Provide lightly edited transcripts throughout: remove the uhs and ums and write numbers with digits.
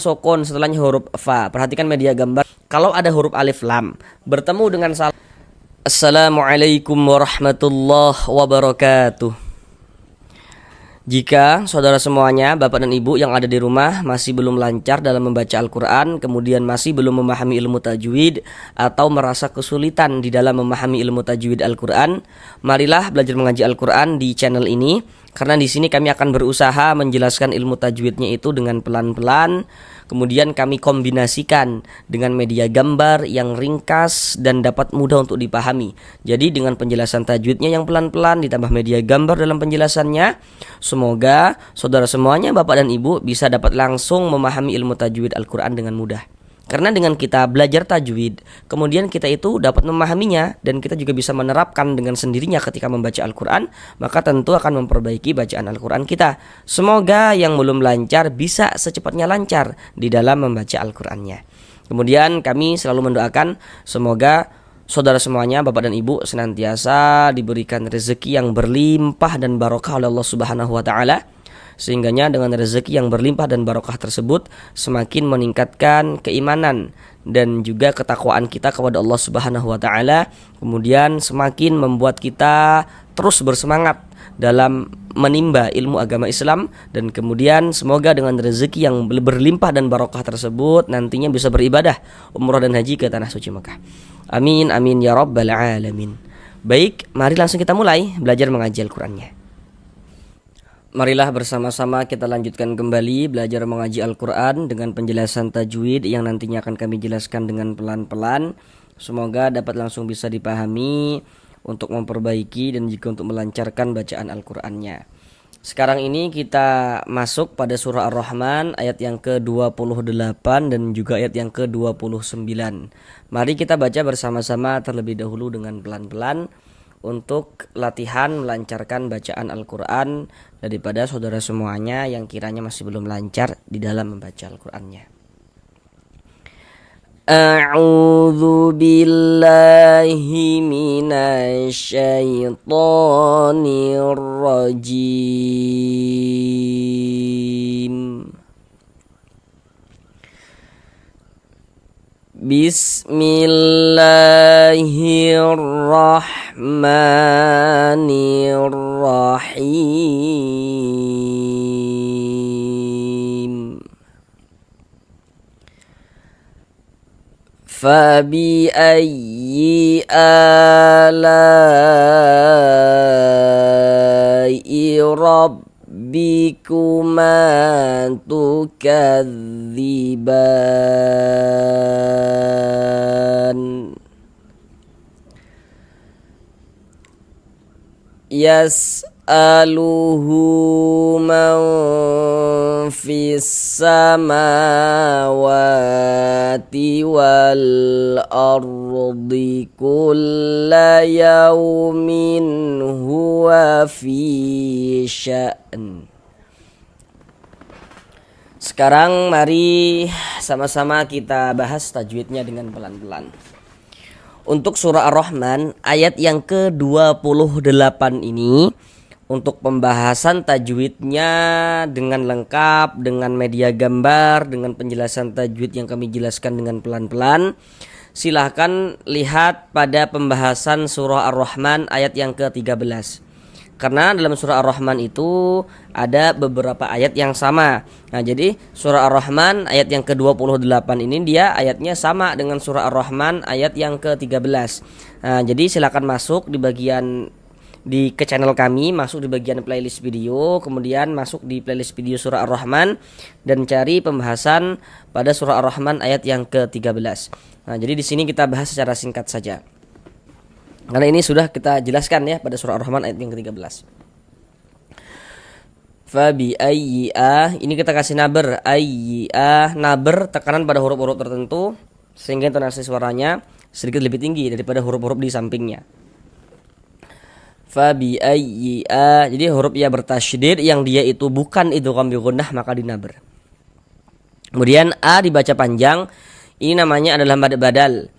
sukun setelahnya huruf fa. Perhatikan media gambar. Kalau ada huruf alif lam bertemu dengan salam. Assalamualaikum warahmatullahi wabarakatuh. Jika saudara semuanya, bapak dan ibu yang ada di rumah masih belum lancar dalam membaca Al-Quran, kemudian masih belum memahami ilmu tajwid atau merasa kesulitan di dalam memahami ilmu tajwid Al-Quran, marilah belajar mengaji Al-Quran di channel ini. Karena di sini kami akan berusaha menjelaskan ilmu tajwidnya itu dengan pelan-pelan. Kemudian kami kombinasikan dengan media gambar yang ringkas dan dapat mudah untuk dipahami. Jadi dengan penjelasan tajwidnya yang pelan-pelan ditambah media gambar dalam penjelasannya, semoga saudara semuanya, bapak dan ibu, bisa dapat langsung memahami ilmu tajwid Al-Quran dengan mudah. Karena dengan kita belajar tajwid, kemudian kita itu dapat memahaminya dan kita juga bisa menerapkan dengan sendirinya ketika membaca Al-Quran, maka tentu akan memperbaiki bacaan Al-Quran kita. Semoga yang belum lancar bisa secepatnya lancar di dalam membaca Al-Qurannya. Kemudian kami selalu mendoakan semoga saudara semuanya, bapak dan ibu, senantiasa diberikan rezeki yang berlimpah dan barokah oleh Allah Subhanahu wa Ta'ala, sehingganya dengan rezeki yang berlimpah dan barokah tersebut semakin meningkatkan keimanan dan juga ketakwaan kita kepada Allah Subhanahu wa Ta'ala, kemudian semakin membuat kita terus bersemangat dalam menimba ilmu agama Islam, dan kemudian semoga dengan rezeki yang berlimpah dan barokah tersebut nantinya bisa beribadah umrah dan haji ke tanah suci Mekah. Amin amin ya rabbal alamin. Baik, mari langsung kita mulai belajar mengaji Al-Qur'annya. Marilah bersama-sama kita lanjutkan kembali belajar mengaji Al-Quran dengan penjelasan tajwid yang nantinya akan kami jelaskan dengan pelan-pelan. Semoga dapat langsung bisa dipahami untuk memperbaiki dan juga untuk melancarkan bacaan Al-Qurannya. Sekarang ini kita masuk pada surah Ar-Rahman ayat yang ke-28 dan juga ayat yang ke-29. Mari kita baca bersama-sama terlebih dahulu dengan pelan-pelan untuk latihan melancarkan bacaan Al-Quran daripada saudara semuanya yang kiranya masih belum lancar di dalam membaca Al-Qurannya. A'udzu billahi minasyaitonir rajim. Bismillahirrahmanirrahim. Fabi'ayyi ala'i rabbikuma tukadziban. Yas'aluhu man fis samawati wal ardi kulla yawmin huwa fi sya'n. Sekarang mari sama-sama kita bahas tajwidnya dengan pelan-pelan. Untuk surah Ar-Rahman ayat yang ke-28 ini, untuk pembahasan tajwidnya dengan lengkap, dengan media gambar, dengan penjelasan tajwid yang kami jelaskan dengan pelan-pelan, silahkan lihat pada pembahasan surah Ar-Rahman ayat yang ke-13. Karena dalam surah Ar-Rahman itu ada beberapa ayat yang sama. Nah, jadi surah Ar-Rahman ayat yang ke-28 ini dia ayatnya sama dengan surah Ar-Rahman ayat yang ke-13. Nah, jadi silakan masuk ke channel kami, masuk di bagian playlist video, kemudian masuk di playlist video surah Ar-Rahman dan cari pembahasan pada surah Ar-Rahman ayat yang ke-13. Nah, jadi di sini kita bahas secara singkat saja. Karena ini sudah kita jelaskan ya pada surah Ar-Rahman ayat yang ke-13. Fabi ayyi'ah, ini kita kasih naber, ayyi'ah, naber tekanan pada huruf-huruf tertentu sehingga intonasi suaranya sedikit lebih tinggi daripada huruf-huruf di sampingnya. Fabi ayyi'ah, jadi huruf ya bertasydid yang dia itu bukan idgham bi gunnah maka dinaber. Kemudian a dibaca panjang, ini namanya adalah mad badal.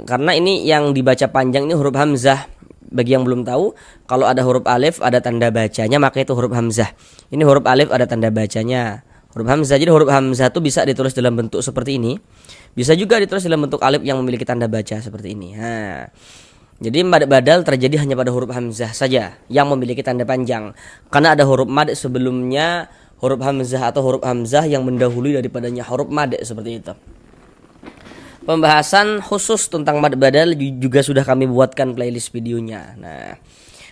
Karena ini yang dibaca panjang ini huruf hamzah. Bagi yang belum tahu, kalau ada huruf alif ada tanda bacanya maka itu huruf hamzah. Ini huruf alif ada tanda bacanya, Huruf hamzah. Jadi huruf hamzah itu bisa ditulis dalam bentuk seperti ini. Bisa juga ditulis dalam bentuk alif yang memiliki tanda baca seperti ini. Nah, jadi mad badal terjadi hanya pada huruf hamzah saja yang memiliki tanda panjang. Karena ada huruf mad sebelumnya huruf hamzah atau huruf hamzah yang mendahului daripadanya huruf mad seperti itu. Pembahasan khusus tentang mad badal juga sudah kami buatkan playlist videonya. Nah,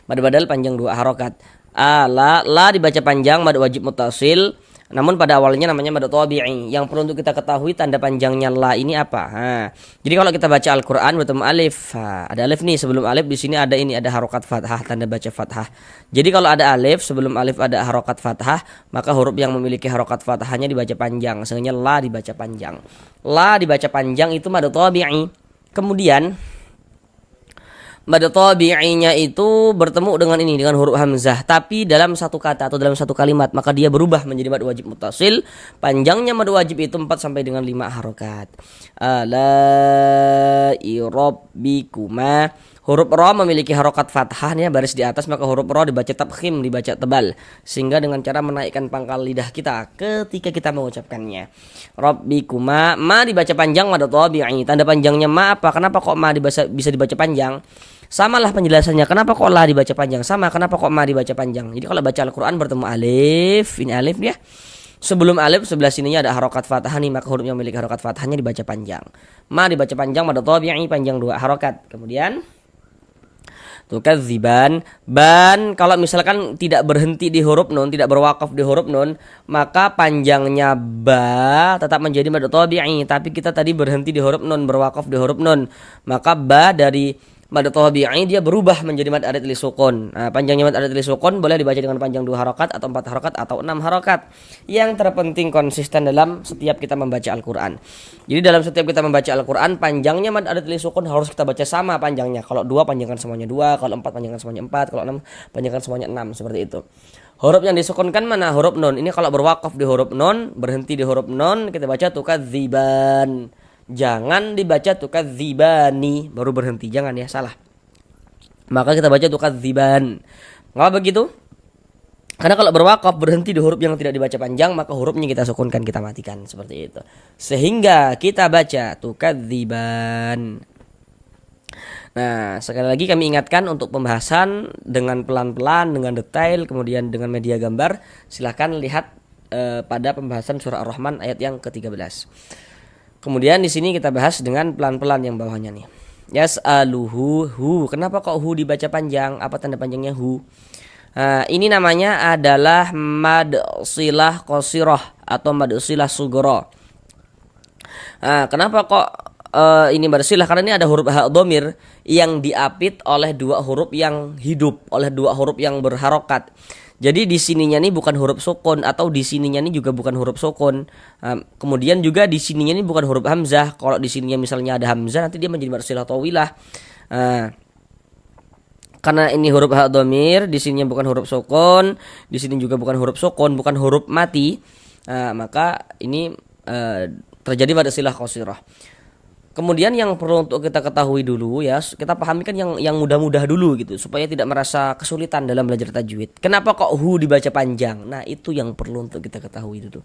mad badal panjang 2 harokat. La dibaca panjang, mad wajib muttasil. Namun pada awalnya namanya mad tabi'i. Yang perlu untuk kita ketahui tanda panjangnya la ini apa? Jadi kalau kita baca Al-Qur'an bertemu alif, ada alif nih sebelum alif di sini ada ini ada harokat fathah, tanda baca fathah. Jadi kalau ada alif sebelum alif ada harokat fathah, maka huruf yang memiliki harokat fathahnya dibaca panjang. Sehingga la dibaca panjang. La dibaca panjang itu mad tabi'i. Kemudian mad tabi'inya itu bertemu dengan ini, dengan huruf hamzah, tapi dalam satu kata atau dalam satu kalimat, maka dia berubah menjadi mad wajib muttasil. Panjangnya mad wajib itu 4 sampai dengan 5 harokat. Ala rabbikuma. Huruf ra memiliki harokat fathah nih baris di atas, maka huruf ra dibaca tafkhim, dibaca tebal, sehingga dengan cara menaikkan pangkal lidah kita ketika kita mengucapkannya. Rabbikuma, ma dibaca panjang mad tabi'i. Tanda panjangnya ma apa? Kenapa kok ma bisa dibaca panjang? Samalah penjelasannya. Kenapa kok la dibaca panjang? Sama. Kenapa kok ma dibaca panjang? Jadi kalau baca Al-Qur'an bertemu alif, ini alif ya. Sebelum alif sebelah sininya ada harokat fathah nih, maka huruf yang memiliki harokat fathahnya dibaca panjang. Ma dibaca panjang mad tabi'i panjang 2 harokat. Kemudian tukadziban, ban kalau misalkan tidak berhenti di huruf nun, tidak berwakaf di huruf nun, maka panjangnya ba tetap menjadi mad tabi'i. Tapi kita tadi berhenti di huruf nun, berwakaf di huruf nun, maka ba dari mad tabi'i dia berubah menjadi mad arid li sukun. Nah, panjangnya mad arid li sukun boleh dibaca dengan panjang 2 harokat atau 4 harokat atau 6 harokat. Yang terpenting konsisten dalam setiap kita membaca Al-Qur'an. Jadi dalam setiap kita membaca Al-Qur'an, panjangnya mad arid li sukun harus kita baca sama panjangnya. Kalau 2 panjangkan semuanya 2, kalau 4 panjangkan semuanya 4, kalau 6 panjangkan semuanya 6, seperti itu. Huruf yang disukunkan mana? Huruf nun. Ini kalau berwakaf di huruf nun, berhenti di huruf nun, kita baca tukadziban. Jangan dibaca tukadzibani baru berhenti, jangan ya, salah. Maka kita baca tukadziban. Ngapa begitu? Karena kalau berwakaf berhenti di huruf yang tidak dibaca panjang, maka hurufnya kita sukunkan, kita matikan seperti itu. Sehingga kita baca tukadziban. Nah, sekali lagi kami ingatkan untuk pembahasan dengan pelan-pelan, dengan detail, kemudian dengan media gambar, silahkan lihat pada pembahasan surah Ar-Rahman ayat yang ke-13. Kemudian di sini kita bahas dengan pelan-pelan yang bawahnya nih. Yas'aluhu, hu. Kenapa kok hu dibaca panjang? Apa tanda panjangnya hu? Ini namanya adalah mad silah qasirah atau mad silah sugro. Kenapa kok ini mad silah? Karena ini ada huruf ha dhamir yang diapit oleh 2 huruf yang hidup, oleh 2 huruf yang berharokat. Jadi di sininya ini bukan huruf sukun, atau di sininya ini juga bukan huruf sukun. Kemudian juga di sininya ini bukan huruf hamzah. Kalau di sininya misalnya ada hamzah, nanti dia menjadi mad silah tawilah. Karena ini huruf ha dhamir, di sininya bukan huruf sukun, di sini juga bukan huruf sukun, bukan huruf mati. Maka ini terjadi mad silah qasirah. Kemudian yang perlu untuk kita ketahui dulu ya, kita pahami kan yang mudah-mudah dulu gitu, supaya tidak merasa kesulitan dalam belajar tajwid. Kenapa kok hu dibaca panjang? Nah, itu yang perlu untuk kita ketahui dulu.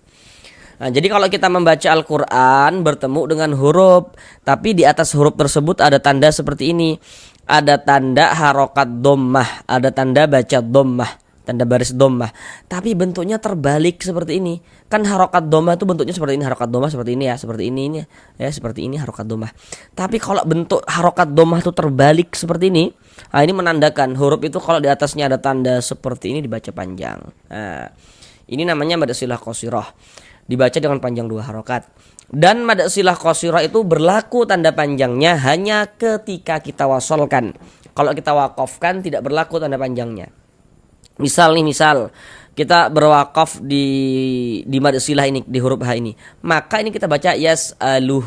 Nah, jadi kalau kita membaca Al-Qur'an bertemu dengan huruf, tapi di atas huruf tersebut ada tanda seperti ini. Ada tanda harokat dhammah, ada tanda baca dhammah, tanda baris dhammah, tapi bentuknya terbalik seperti ini. Kan harokat dhammah itu bentuknya seperti ini, harokat dhammah seperti ini ya, seperti ini ya, seperti ini harokat dhammah. Tapi kalau bentuk harokat dhammah itu terbalik seperti ini, ini menandakan huruf itu kalau di atasnya ada tanda seperti ini dibaca panjang. Ini namanya mad silah qasirah, dibaca dengan panjang 2 harokat. Dan mad silah qasirah itu berlaku tanda panjangnya hanya ketika kita wasolkan. Kalau kita wakofkan tidak berlaku tanda panjangnya. Misal kita berwakaf di mad silah ini, di huruf ha ini, maka ini kita baca yas'aluh,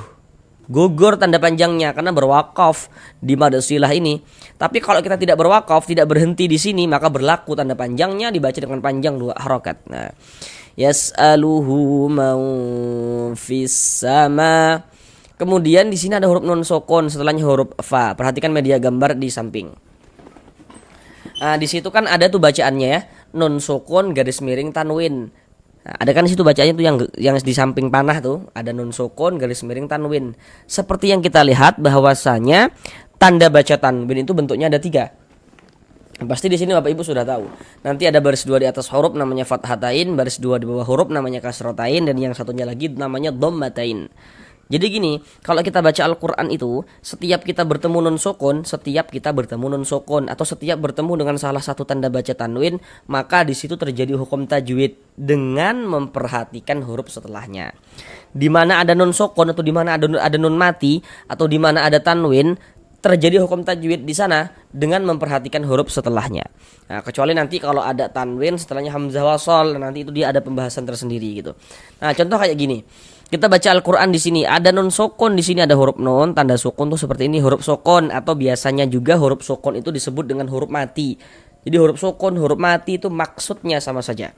gugur tanda panjangnya karena berwakaf di mad silah ini. Tapi kalau kita tidak berwakaf, tidak berhenti di sini, maka berlaku tanda panjangnya, dibaca dengan panjang 2 harokat. Nah, yas'aluhu man fis sama. Kemudian di sini ada huruf nun sukun, setelahnya huruf fa. Perhatikan media gambar di samping. Di situ kan ada tuh bacaannya ya, nun sukun garis miring tanwin. Nah, ada kan di situ bacanya tuh yang di samping panah tuh ada nun sukun garis miring tanwin. Seperti yang kita lihat bahwasanya tanda baca tanwin itu bentuknya ada 3. Pasti di sini Bapak Ibu sudah tahu. Nanti ada baris 2 di atas huruf namanya fathatain, baris 2 di bawah huruf namanya kasrotain, dan yang satunya lagi namanya dhammatain. Jadi gini, kalau kita baca Al-Quran itu, setiap kita bertemu nun sukun, atau setiap bertemu dengan salah satu tanda baca tanwin, maka di situ terjadi hukum tajwid dengan memperhatikan huruf setelahnya. Di mana ada nun sukun atau di mana ada nun mati atau di mana ada tanwin, terjadi hukum tajwid di sana dengan memperhatikan huruf setelahnya. Nah, kecuali nanti kalau ada tanwin setelahnya hamzah wasol, nanti itu dia ada pembahasan tersendiri gitu. Nah, contoh kayak gini. Kita baca Al-Qur'an di sini ada nun sukun, di sini ada huruf nun, tanda sukun tuh seperti ini huruf sukun, atau biasanya juga huruf sukun itu disebut dengan huruf mati. Jadi huruf sukun, huruf mati itu maksudnya sama saja.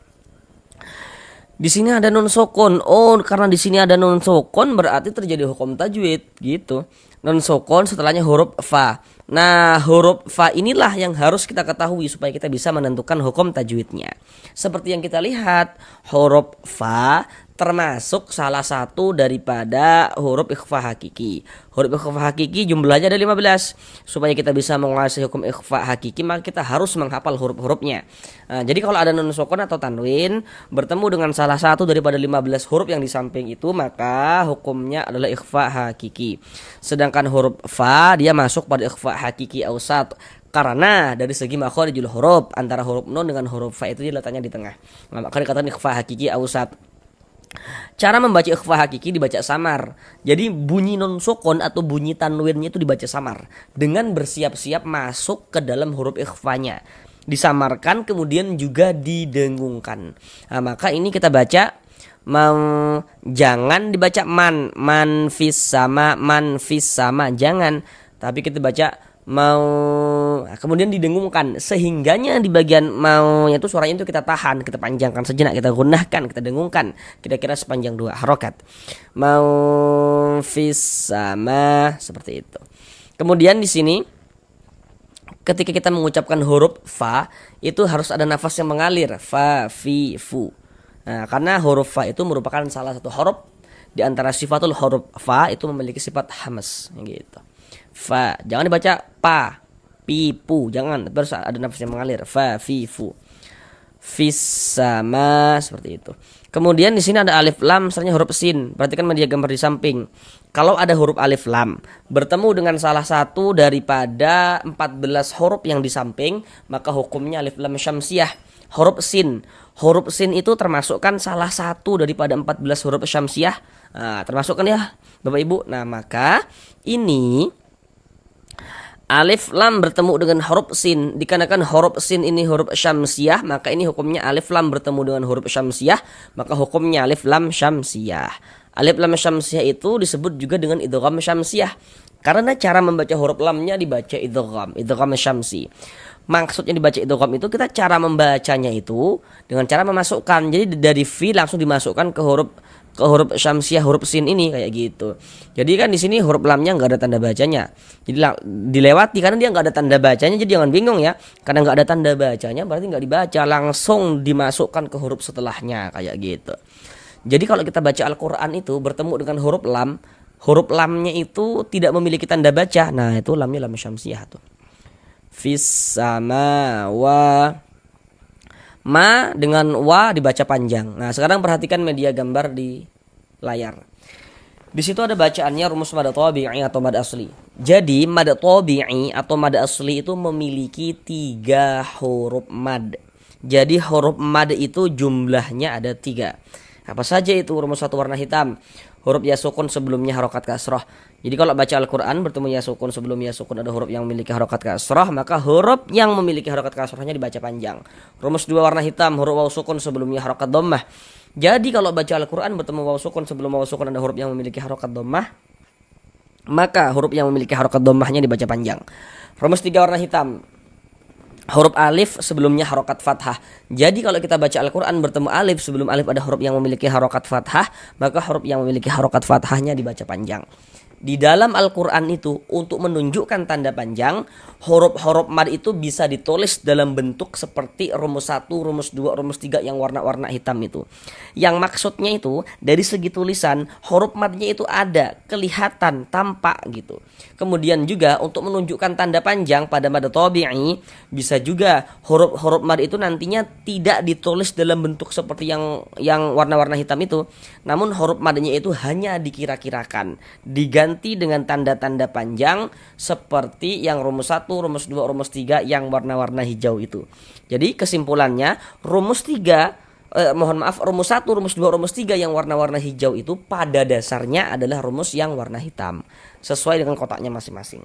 Di sini ada nun sukun. Oh, karena di sini ada nun sukun berarti terjadi hukum tajwid gitu. Nun sukun setelahnya huruf fa. Nah, huruf fa inilah yang harus kita ketahui supaya kita bisa menentukan hukum tajwidnya. Seperti yang kita lihat, huruf fa termasuk salah satu daripada huruf ikhfa hakiki. Huruf ikhfa hakiki jumlahnya ada 15. Supaya kita bisa menguasai hukum ikhfa hakiki, maka kita harus menghafal huruf-hurufnya. Nah, jadi kalau ada nun sukun atau tanwin bertemu dengan salah satu daripada 15 huruf yang di samping itu, maka hukumnya adalah ikhfa hakiki. Sedangkan huruf fa dia masuk pada ikhfa hakiki ausat. Karena dari segi makharijul huruf antara huruf nun dengan huruf fa itu dia letaknya di tengah. Nah, maka dikatakan ikhfa hakiki ausat. Cara membaca ikhfa hakiki dibaca samar. Jadi bunyi nun sukun atau bunyi tanwinnya itu dibaca samar dengan bersiap-siap masuk ke dalam huruf ikhfanya. Disamarkan kemudian juga didengungkan. Nah, maka ini kita baca jangan dibaca man fis sama jangan, tapi kita baca mau, kemudian didengungkan sehingganya di bagian maunya itu suaranya itu kita tahan, kita panjangkan sejenak, kita gunahkan, kita dengungkan kira-kira sepanjang 2 harokat. Mau fis sama seperti itu. Kemudian di sini ketika kita mengucapkan huruf fa itu harus ada nafas yang mengalir, fa fi fu. Nah, karena huruf fa itu merupakan salah satu huruf di antara sifatul huruf fa itu memiliki sifat hamas gitu. Fa, jangan dibaca pa, pi, pu, jangan, terus ada nafas yang mengalir. Fa, fi, fu. Fis sama seperti itu. Kemudian di sini ada alif lam serta huruf sin. Perhatikan media gambar di samping. Kalau ada huruf alif lam bertemu dengan salah satu daripada 14 huruf yang di samping, maka hukumnya alif lam syamsiah. Huruf sin itu termasukkan salah satu daripada 14 huruf syamsiah. Nah, termasukkan ya Bapak Ibu. Nah, maka ini alif lam bertemu dengan huruf sin, dikarenakan huruf sin ini huruf syamsiah, maka ini hukumnya alif lam bertemu dengan huruf syamsiah, maka hukumnya alif lam syamsiah. Alif lam syamsiah itu disebut juga dengan idgham syamsiah, karena cara membaca huruf lamnya dibaca idgham syamsi. Maksudnya dibaca idgham itu kita cara membacanya itu dengan cara memasukkan, jadi dari fi langsung dimasukkan ke huruf syamsiah, huruf sin ini kayak gitu. Jadi kan di sini huruf lamnya nggak ada tanda bacanya, jadi dilewati karena dia nggak ada tanda bacanya. Jadi jangan bingung ya, karena nggak ada tanda bacanya berarti nggak dibaca, langsung dimasukkan ke huruf setelahnya kayak gitu. Jadi kalau kita baca Al-Quran itu bertemu dengan huruf lamnya itu tidak memiliki tanda baca, nah itu lamnya lam syamsiah tuh. Fis sama wa, ma dengan wa dibaca panjang. Nah, sekarang perhatikan media gambar di layar. Di situ ada bacaannya rumus mad tabi'i atau mad asli. Jadi mad tabi'i atau mad asli itu memiliki 3 huruf mad. Jadi huruf mad itu jumlahnya ada 3. Apa saja itu? Rumus 1 warna hitam. Huruf ya sukun sebelumnya harokat kasrah. Jadi kalau baca Al-Quran bertemu ya sukun, sebelum ya sukun ada huruf yang memiliki harokat kasrah, maka huruf yang memiliki harokat kasrahnya dibaca panjang. Rumus 2 warna hitam, huruf waw sukun sebelumnya harokat dhammah. Jadi kalau baca Al-Quran bertemu waw sukun, sebelum waw sukun ada huruf yang memiliki harokat dhammah, maka huruf yang memiliki harokat dhammahnya dibaca panjang. Rumus 3 warna hitam, huruf alif sebelumnya harokat fathah. Jadi kalau kita baca Al-Quran bertemu alif, sebelum alif ada huruf yang memiliki harokat fathah, maka huruf yang memiliki harokat fathahnya dibaca panjang. Di dalam Al-Quran itu untuk menunjukkan tanda panjang, huruf-huruf mad itu bisa ditulis dalam bentuk seperti rumus 1, rumus 2, rumus 3 yang warna-warna hitam itu. Yang maksudnya itu dari segi tulisan huruf madnya itu ada, kelihatan, tampak gitu. Kemudian juga untuk menunjukkan tanda panjang pada mad tabi'i, bisa juga huruf-huruf mad itu nantinya tidak ditulis dalam bentuk seperti yang warna-warna hitam itu. Namun huruf madnya itu hanya dikira-kirakan, diganti dengan tanda-tanda panjang seperti yang rumus 1, rumus 2, rumus 3 yang warna-warna hijau itu. Jadi kesimpulannya rumus 3 rumus 1, rumus 2, rumus 3 yang warna-warna hijau itu pada dasarnya adalah rumus yang warna hitam sesuai dengan kotaknya masing-masing.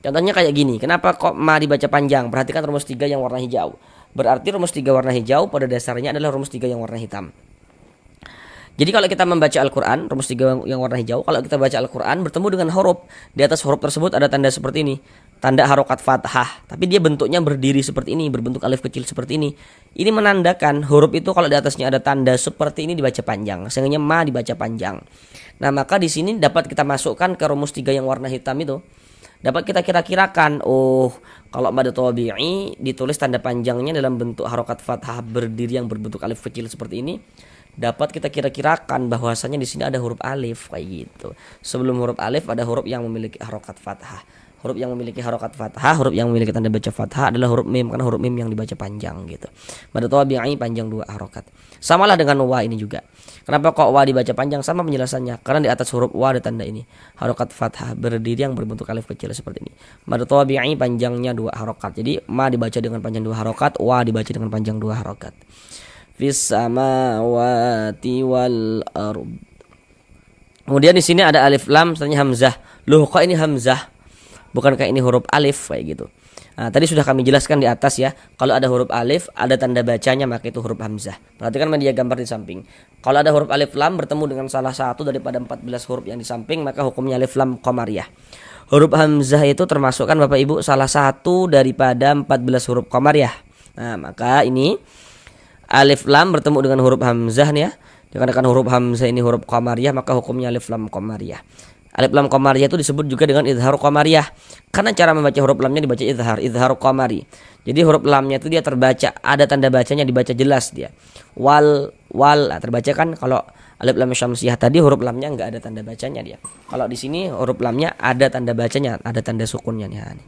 Contohnya kayak gini, kenapa kok ma dibaca panjang? Perhatikan rumus 3 yang warna hijau. Berarti rumus 3 warna hijau pada dasarnya adalah rumus 3 yang warna hitam. Jadi kalau kita membaca Al-Quran, rumus 3 yang warna hijau, kalau kita baca Al-Quran bertemu dengan huruf, di atas huruf tersebut ada tanda seperti ini, tanda harokat fathah, tapi dia bentuknya berdiri seperti ini, berbentuk alif kecil seperti ini. Ini menandakan huruf itu kalau di atasnya ada tanda seperti ini dibaca panjang, sehingga ma dibaca panjang. Nah maka di sini dapat kita masukkan ke rumus 3 yang warna hitam itu, dapat kita kira-kirakan, oh kalau mad tabi'i ditulis tanda panjangnya dalam bentuk harokat fathah berdiri yang berbentuk alif kecil seperti ini, dapat kita kira-kirakan bahwasanya di sini ada huruf alif kayak gitu. Sebelum huruf alif ada huruf yang memiliki harokat fathah. Huruf yang memiliki harokat fathah, huruf yang memiliki tanda baca fathah adalah huruf mim, karena huruf mim yang dibaca panjang gitu. Mad tabi'i panjang 2 harokat. Samalah dengan wa ini juga. Kenapa kok wa dibaca panjang? Sama penjelasannya. Karena di atas huruf wa ada tanda ini, harokat fathah berdiri yang berbentuk alif kecil seperti ini. Mad tabi'i panjangnya 2 harokat. Jadi ma dibaca dengan panjang 2 harokat, wa dibaca dengan panjang 2 harokat. Fis samawati wal ard. Kemudian di sini ada alif lam, setelahnya hamzah. Loh kok ini hamzah? Bukankah ini huruf alif kayak gitu? Nah, tadi sudah kami jelaskan di atas ya. Kalau ada huruf alif, ada tanda bacanya, maka itu huruf hamzah. Perhatikan media gambar di samping. Kalau ada huruf alif lam bertemu dengan salah satu daripada 14 huruf yang di samping, maka hukumnya alif lam qamariyah. Huruf hamzah itu termasuk kan Bapak Ibu salah satu daripada 14 huruf qamariyah. Nah, maka ini alif lam bertemu dengan huruf hamzah nih ya. Dikarenakan huruf hamzah ini huruf qamariyah, maka hukumnya alif lam qamariyah. Alif lam qamariyah itu disebut juga dengan izhar qamariyah, karena cara membaca huruf lamnya dibaca izhar qamari. Jadi huruf lamnya itu dia terbaca, ada tanda bacanya, dibaca jelas dia. Wal terbaca kan. Kalau alif lam syamsiyah tadi huruf lamnya enggak ada tanda bacanya dia. Kalau di sini huruf lamnya ada tanda bacanya, ada tanda sukunnya nih.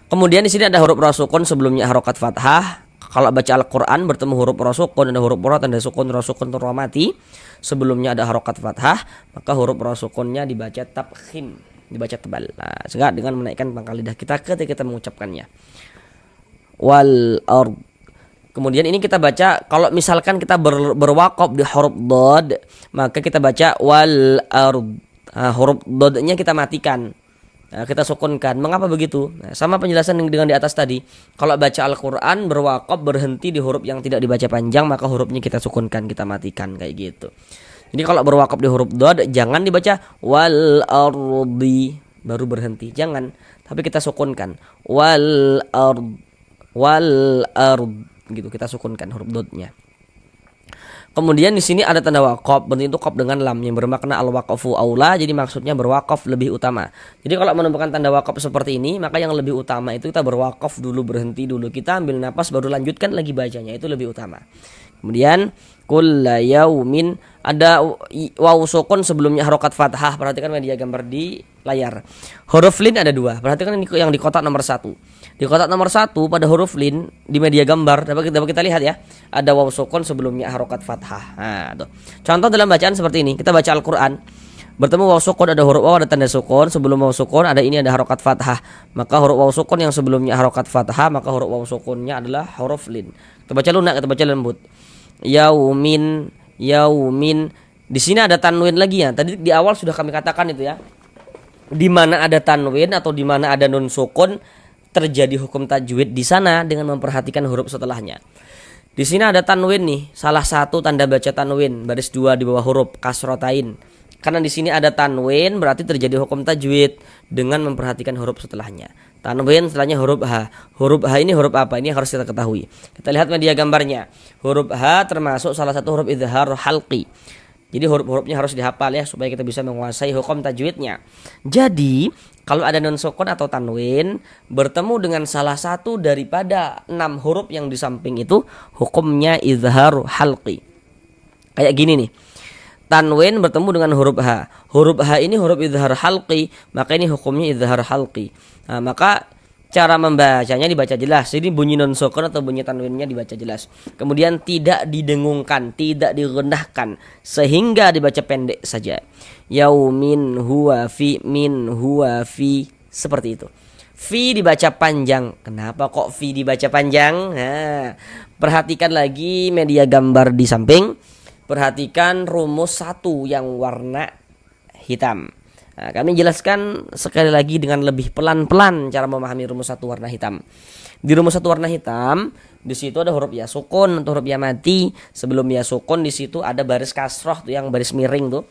Kemudian di sini ada huruf ra sukun sebelumnya harokat fathah. Kalau baca Al-Quran bertemu huruf ra sukun, ada huruf ra tanda sukun, ra sukun itu mati. Sebelumnya ada harokat fathah, maka huruf ra sukunnya dibaca tabkhim, dibaca tebal. Nah, sehingga dengan menaikkan pangkal lidah kita ketika kita mengucapkannya. Wal ard. Kemudian ini kita baca, kalau misalkan kita berwaqaf di huruf dod, maka kita baca wal ard. Nah, huruf dodnya kita matikan. Nah, kita sukunkan. Mengapa begitu? Nah, sama penjelasan dengan di atas tadi. Kalau baca Al-Quran berwaqaf berhenti di huruf yang tidak dibaca panjang, maka hurufnya kita sukunkan, kita matikan kayak gitu. Jadi kalau berwaqaf di huruf dod, jangan dibaca wal ardi baru berhenti, jangan. Tapi kita sukunkan wal ard gitu, kita sukunkan huruf dodnya. Kemudian di sini ada tanda waqaf, bentuk itu qaf dengan lam yang bermakna al-waqfu aula, jadi maksudnya berwaqaf lebih utama. Jadi kalau menemukan tanda waqaf seperti ini, maka yang lebih utama itu kita berwaqaf dulu, berhenti dulu, kita ambil napas baru lanjutkan lagi bacanya, itu lebih utama. Kemudian kulla yaumin, ada waw sukun sebelumnya harokat fathah. Perhatikan media gambar di layar. Huruf lin ada 2. Perhatikan ini yang di kotak nomor 1. Di kotak nomor 1 pada huruf lin di media gambar dapat kita lihat ya, ada waw sukun sebelumnya harokat fathah. Nah, tuh. Contoh dalam bacaan seperti ini. Kita baca Al-Qur'an. Bertemu waw sukun, ada huruf waw, ada tanda sukun. Sebelum waw sukun ada ini, ada harokat fathah. Maka huruf waw sukun yang sebelumnya harokat fathah, maka huruf waw sukunnya adalah huruf lin. Kita baca lunak, kita baca lembut. Yaumin. Di sini ada tanwin lagi ya. Tadi di awal sudah kami katakan itu ya. Di mana ada tanwin atau di mana ada nun sukun, terjadi hukum tajwid di sana dengan memperhatikan huruf setelahnya. Di sini ada tanwin nih, salah satu tanda baca tanwin, baris 2 di bawah huruf kasrotain. Karena di sini ada tanwin berarti terjadi hukum tajwid dengan memperhatikan huruf setelahnya. Tanwin setelahnya huruf H. Huruf H ini huruf apa? Ini harus kita ketahui. Kita lihat media gambarnya. Huruf H termasuk salah satu huruf izhar halqi. Jadi huruf-hurufnya harus dihafal ya supaya kita bisa menguasai hukum tajwidnya. Jadi kalau ada nun sukun atau tanwin bertemu dengan salah satu daripada 6 huruf yang di samping itu, hukumnya izhar halqi. Kayak gini nih. Tanwin bertemu dengan huruf H. Huruf H ini huruf izhar halqi, maka ini hukumnya izhar halqi. Nah, maka cara membacanya dibaca jelas. Jadi bunyi nun sukun atau bunyi tanwinnya dibaca jelas. Kemudian tidak didengungkan, tidak direndahkan sehingga dibaca pendek saja. Yaumin huwa fi, min huwa fi, seperti itu. Fi dibaca panjang. Kenapa kok fi dibaca panjang? Nah, perhatikan lagi media gambar di samping. Perhatikan rumus 1 yang warna hitam. Nah, kami jelaskan sekali lagi dengan lebih pelan-pelan cara memahami rumus 1 warna hitam. Di rumus 1 warna hitam, di situ ada huruf ya sukun atau huruf ya mati. Sebelum ya sukun di situ ada baris kasroh tuh, yang baris miring tuh,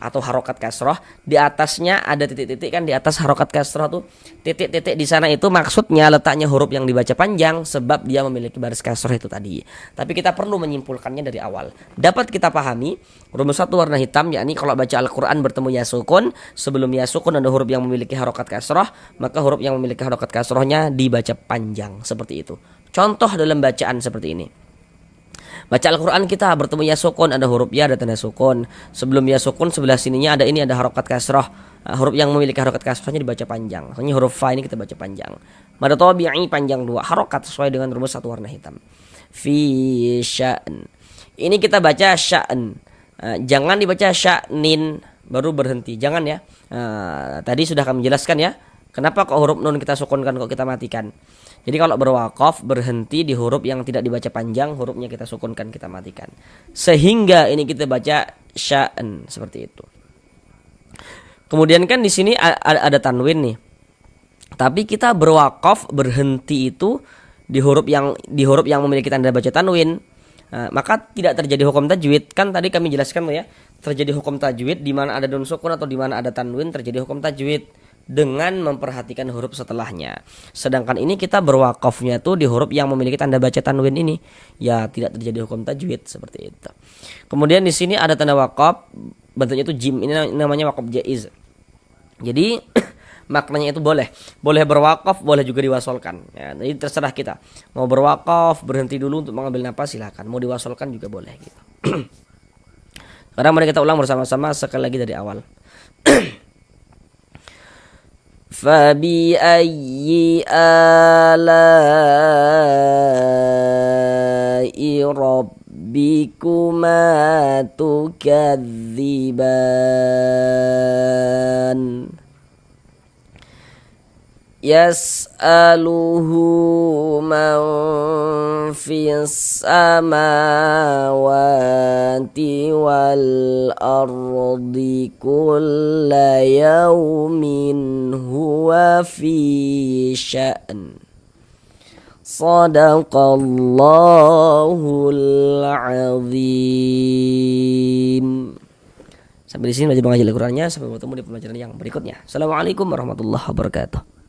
atau harokat kasroh. Di atasnya ada titik-titik kan, di atas harokat kasroh tuh titik-titik di sana itu maksudnya letaknya huruf yang dibaca panjang sebab dia memiliki baris kasroh itu tadi. Tapi kita perlu menyimpulkannya dari awal. Dapat kita pahami rumus 1 warna hitam, yakni kalau baca Al-Quran bertemu ya sukun, sebelum ya sukun ada huruf yang memiliki harokat kasroh, maka huruf yang memiliki harokat kasrohnya dibaca panjang seperti itu. Contoh dalam bacaan seperti ini. Baca Al-Quran kita bertemu ya sukun, ada huruf ya, ada tanda sukun. Sebelum ya sukun sebelah sininya ada ini, ada harokat kasroh. Huruf yang memiliki harokat kasrohnya dibaca panjang. Soalnya huruf fa ini kita baca panjang. Mad tabi'i panjang 2 harokat sesuai dengan rumus 1 warna hitam. Fi sya'n. Ini kita baca sya'n. Jangan dibaca sya'nin baru berhenti. Jangan ya. Tadi sudah kami jelaskan ya. Kenapa kok huruf nun kita sukunkan, kok kita matikan? Jadi kalau berwakaf berhenti di huruf yang tidak dibaca panjang, hurufnya kita sukunkan, kita matikan. Sehingga ini kita baca sya'an seperti itu. Kemudian kan di sini ada tanwin nih. Tapi kita berwakaf berhenti itu di huruf yang memiliki tanda baca tanwin. Maka tidak terjadi hukum tajwid. Kan tadi kami jelaskan ya, terjadi hukum tajwid di mana ada nun sukun atau di mana ada tanwin terjadi hukum tajwid dengan memperhatikan huruf setelahnya. Sedangkan ini kita berwakafnya tuh di huruf yang memiliki tanda baca tanwin ini, ya tidak terjadi hukum tajwid seperti itu. Kemudian di sini ada tanda wakaf, bentuknya itu jim. Ini namanya wakaf jaiz. Jadi maknanya itu boleh berwakaf, boleh juga diwasolkan. Ya, jadi terserah kita. Mau berwakaf, berhenti dulu untuk mengambil napas, silakan. Mau diwasolkan juga boleh gitu. Sekarang mari kita ulang bersama-sama sekali lagi dari awal. فَبِأَيِّ آلَاءِ رَبِّكُمَا تُكَذِّبَانِ يَسْأَلُهُ مَنْ فِي السَّمَاوَاتِ وَالْأَرْضِ كُلَّ يَوْمٍ هُوَ فِي شَأْنٍ صَدَقَ اللَّهُ الْعَظِيمُ. Sampai di sini belajar mengaji Al-Qur'annya. Sampai bertemu di pembelajaran yang berikutnya. Assalamualaikum warahmatullahi wabarakatuh.